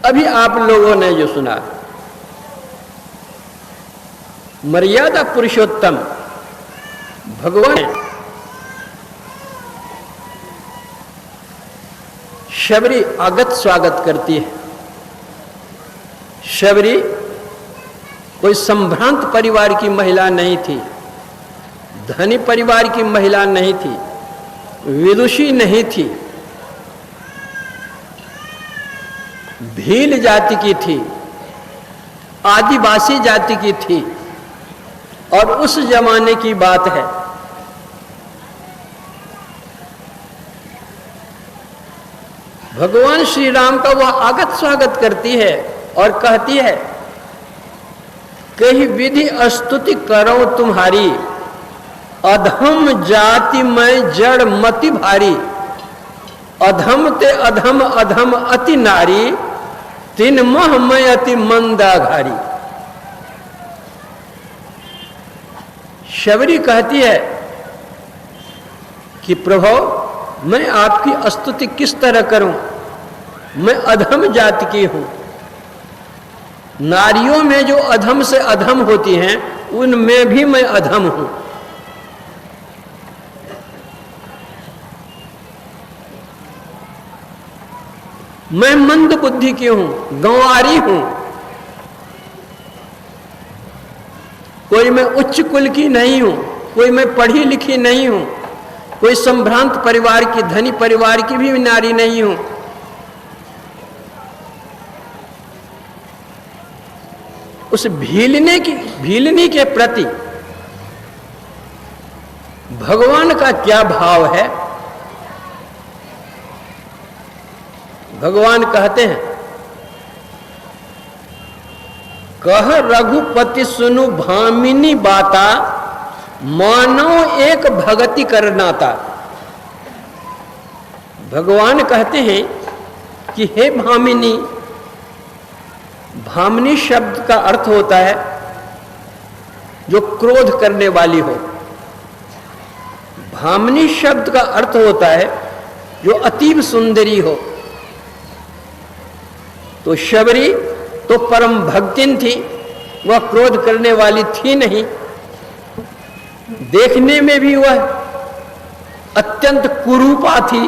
अभी आप लोगों ने जो सुना, मर्यादा पुरुषोत्तम भगवान शबरी आगत स्वागत करती है। शबरी कोई संभ्रांत परिवार की महिला नहीं थी, धनी परिवार की महिला नहीं थी, विदुषी नहीं थी, भील जाति की थी, आदिवासी जाति की थी। और उस जमाने की बात है, भगवान श्री राम का वह आगत स्वागत करती है और कहती है, कही विधि स्तुति करो तुम्हारी, अधम जाति में जड़ मति भारी, अधम ते अधम अधम अति नारी, तीन मोह में अति मंदा घारी। शबरी कहती है कि प्रभु मैं आपकी स्तुति किस तरह करूं, मैं अधम जाति की हूं। नारियों में जो अधम से अधम होती हैं उनमें भी मैं अधम हूं। मैं मंद बुद्धि की हूं, गंवारी हूं। कोई मैं उच्च कुल की नहीं हूं, कोई मैं पढ़ी लिखी नहीं हूं, कोई संभ्रांत परिवार की, धनी परिवार की भी नारी नहीं हूं। उस भीलनी के प्रति भगवान का क्या भाव है? भगवान कहते हैं, कह रघुपति सुनु भामिनी बाता, मानो एक भगति करनाता। भगवान कहते हैं कि हे भामिनी, भामिनी शब्द का अर्थ होता है जो क्रोध करने वाली हो। भामिनी शब्द का अर्थ होता है जो अतीब सुंदरी हो। तो शबरी तो परम भक्तिन थी, वह क्रोध करने वाली थी नहीं। देखने में भी वह अत्यंत कुरूपा थी।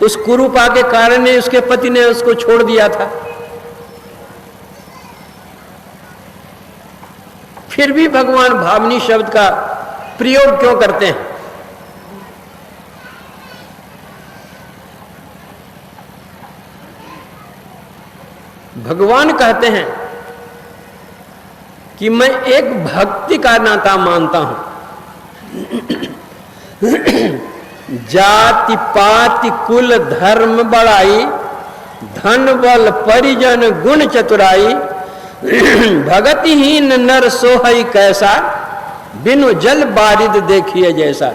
उस कुरूपा के कारण ही उसके पति ने उसको छोड़ दिया था। फिर भी भगवान भामिनी शब्द का प्रयोग क्यों करते हैं? भगवान कहते हैं कि मैं एक भक्ति का नाता मानता हूं। जाति पाति कुल धर्म बड़ाई, धन बल परिजन गुण चतुराई, भगतिहीन नर सोहई कैसा, बिनु जल बारिद देखिए जैसा।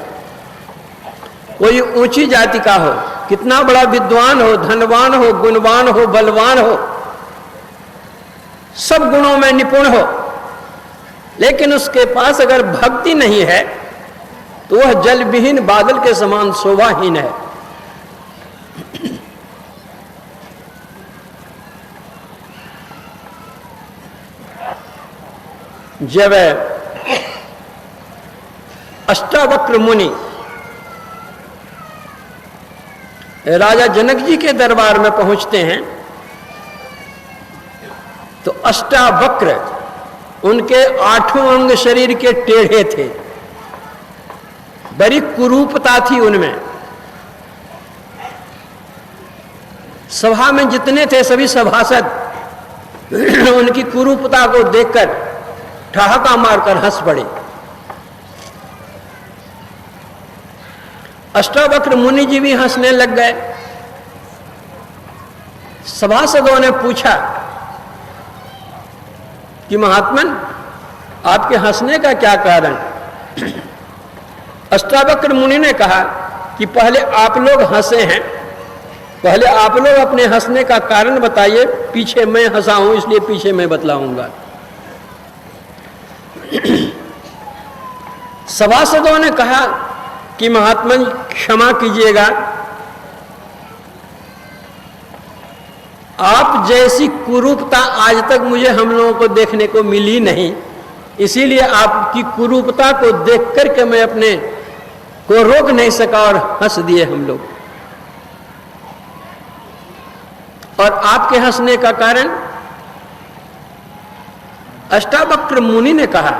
कोई ऊंची जाति का हो, कितना बड़ा विद्वान हो, धनवान हो, गुणवान हो, बलवान हो, सब गुणों में निपुण हो, लेकिन उसके पास अगर भक्ति नहीं है तो वह जल विहीन बादल के समान शोभाहीन है। जब अष्टावक्र मुनि राजा जनक जी के दरबार में पहुंचते हैं तो अष्टावक्र, उनके 8 अंग शरीर के टेढ़े थे, बड़ी कुरूपता थी उनमें। सभा में जितने थे सभी सभासद उनकी कुरूपता को देखकर ठहाका मारकर हंस पड़े। अष्टावक्र मुनि जी भी हंसने लग गए। सभासदों ने पूछा कि महात्मन, आपके हंसने का क्या कारण? अष्टावक्र मुनि ने कहा कि पहले आप लोग हंसे हैं, पहले आप लोग अपने हंसने का कारण बताइए, पीछे मैं हंसा हूं इसलिए पीछे मैं बतलाऊंगा। सभासदों ने कहा कि महात्मन क्षमा कीजिएगा, आप जैसी कुरूपता आज तक मुझे हम लोगों को देखने को मिली नहीं, इसीलिए आपकी कुरूपता को देख करके मैं अपने को रोक नहीं सका और हंस दिए हम लोग। और आपके हंसने का कारण, अष्टावक्र मुनि ने कहा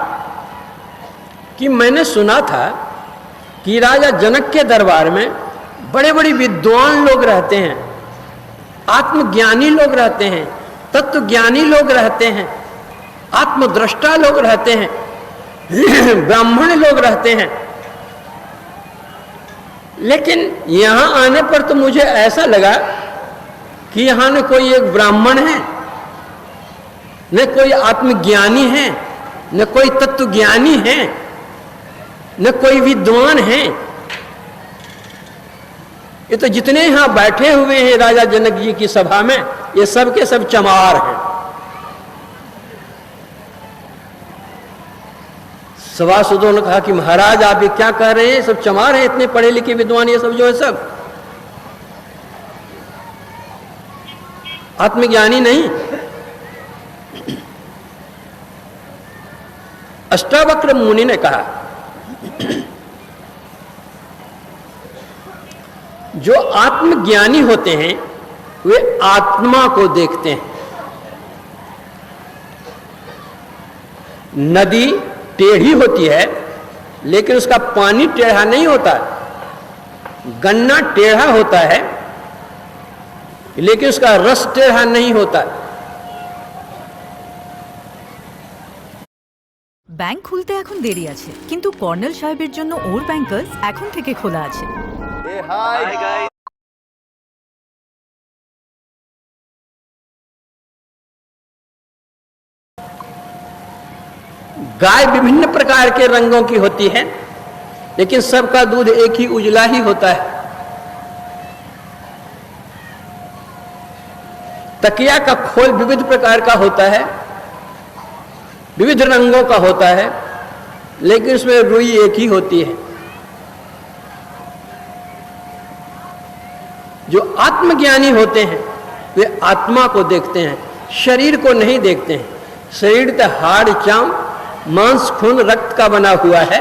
कि मैंने सुना था कि राजा जनक के दरबार में बड़े बड़े विद्वान लोग रहते हैं, आत्मज्ञानी लोग रहते हैं, तत्वज्ञानी लोग रहते हैं, आत्मद्रष्टा लोग रहते हैं, ब्राह्मण लोग रहते हैं। लेकिन यहां आने पर तो मुझे ऐसा लगा कि यहां न कोई एक ब्राह्मण है, न कोई आत्मज्ञानी है, न कोई तत्वज्ञानी है, न कोई विद्वान है। ये तो जितने यहां बैठे हुए हैं राजा जनक जी की सभा में, ये सब के सब चमार हैं। सभासदों ने कहा कि महाराज आप ये क्या कह रहे हैं, सब चमार हैं, इतने पढ़े लिखे विद्वान ये सब जो है सब आत्मज्ञानी नहीं। अष्टावक्र मुनि ने कहा जो आत्मज्ञानी होते हैं वे आत्मा को देखते हैं। नदी टेढ़ी होती है लेकिन उसका पानी टेढ़ा नहीं होता, गन्ना टेढ़ा होता है लेकिन उसका रस टेढ़ा नहीं होता। ব্যাংক খুলতে এখন দেরি আছে, কিন্তু কর্নেল সাহেবের জন্য ওর ব্যাংকার্স এখন থেকে খোলা আছে। गाय विभिन्न प्रकार के रंगों की होती है लेकिन सबका दूध एक ही उजला ही होता है। तकिया का खोल विविध प्रकार का होता है, विविध रंगों का होता है, लेकिन उसमें रुई एक ही होती है। जो आत्मज्ञानी होते हैं वे आत्मा को देखते हैं, शरीर को नहीं देखते हैं। शरीर तो हाड़ चाम मांस खून रक्त का बना हुआ है।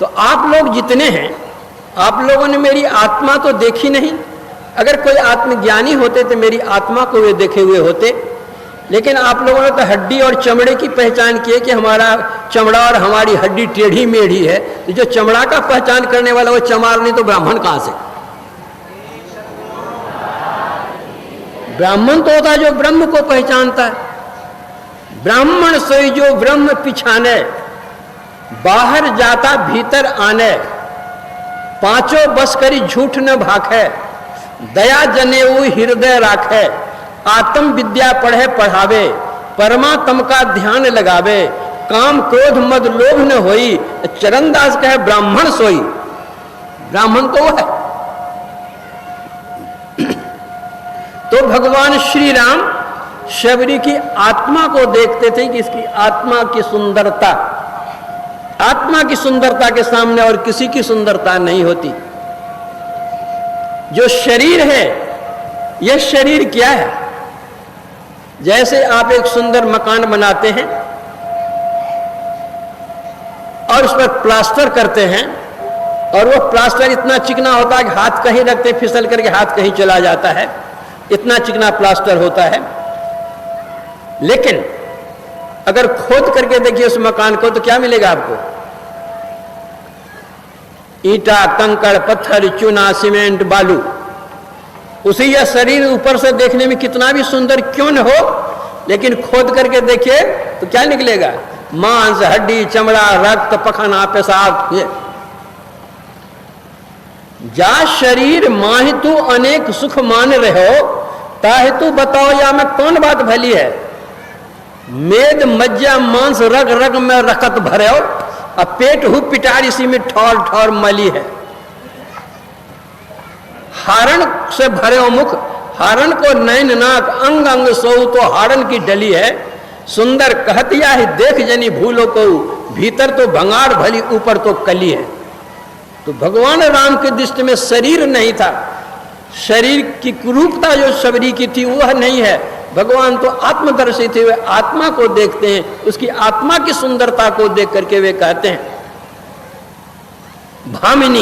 तो आप लोग जितने हैं, आप लोगों ने मेरी आत्मा तो देखी नहीं। अगर कोई आत्मज्ञानी होते तो मेरी आत्मा को वे देखे हुए होते, लेकिन आप लोगों ने तो हड्डी और चमड़े की पहचान की है कि हमारा चमड़ा और हमारी हड्डी टेढ़ी मेढ़ी है। तो जो चमड़ा का पहचान करने वाला वो चमार नहीं तो ब्राह्मण कहां से? ब्राह्मण तो होता है जो ब्रह्म को पहचानता है। ब्राह्मण सोई जो ब्रह्म पिछाने, बाहर जाता भीतर आने, पांचों बस करी झूठ न भाखे, दया जनेऊ हृदय राखे, आत्म विद्या पढ़े पढ़ावे, परमात्म का ध्यान लगावे, काम क्रोध मद लोभ न होई, चरणदास कहे ब्राह्मण सोई। ब्राह्मण तो है। तो भगवान श्री राम शबरी की आत्मा को देखते थे कि इसकी आत्मा की सुंदरता, आत्मा की सुंदरता के सामने और किसी की सुंदरता नहीं होती। जो शरीर है, यह शरीर क्या है? जैसे आप एक सुंदर मकान बनाते हैं और उस पर प्लास्टर करते हैं और वो प्लास्टर इतना चिकना होता है कि हाथ कहीं रखते फिसल करके हाथ कहीं चला जाता है, इतना चिकना प्लास्टर होता है। लेकिन अगर खोद करके देखिए उस मकान को तो क्या मिलेगा आपको? ईंटा, कंकड़, पत्थर, चूना, सीमेंट, बालू। उसी यह शरीर ऊपर से देखने में कितना भी सुंदर क्यों न हो, लेकिन खोद करके देखिए तो क्या निकलेगा? मांस, हड्डी, चमड़ा, रक्त, पखना, पेशाब। ये जा शरीर माहितु अनेक सुख मान रहे हो, ताहितु बताओ या में कौन बात भली है? मेद मज्जा मांस रग रग में रखत भरे हो, अब पेट हु पिटार इसी में ठौर ठौर मली है। हारण से भरे हो मुख, हारण को नैन नाक अंग अंग सोऊ तो हारण की डली है। सुंदर कहतिया ही देख जनी भूलो को, भीतर तो भंगार भली ऊपर तो कली है। तो भगवान राम की दृष्टि में शरीर नहीं था, शरीर की कुरूपता जो शबरी की थी वह नहीं है। भगवान तो आत्मदर्शी थे, वे आत्मा को देखते हैं, उसकी आत्मा की सुंदरता को देख करके वे कहते हैं भामिनी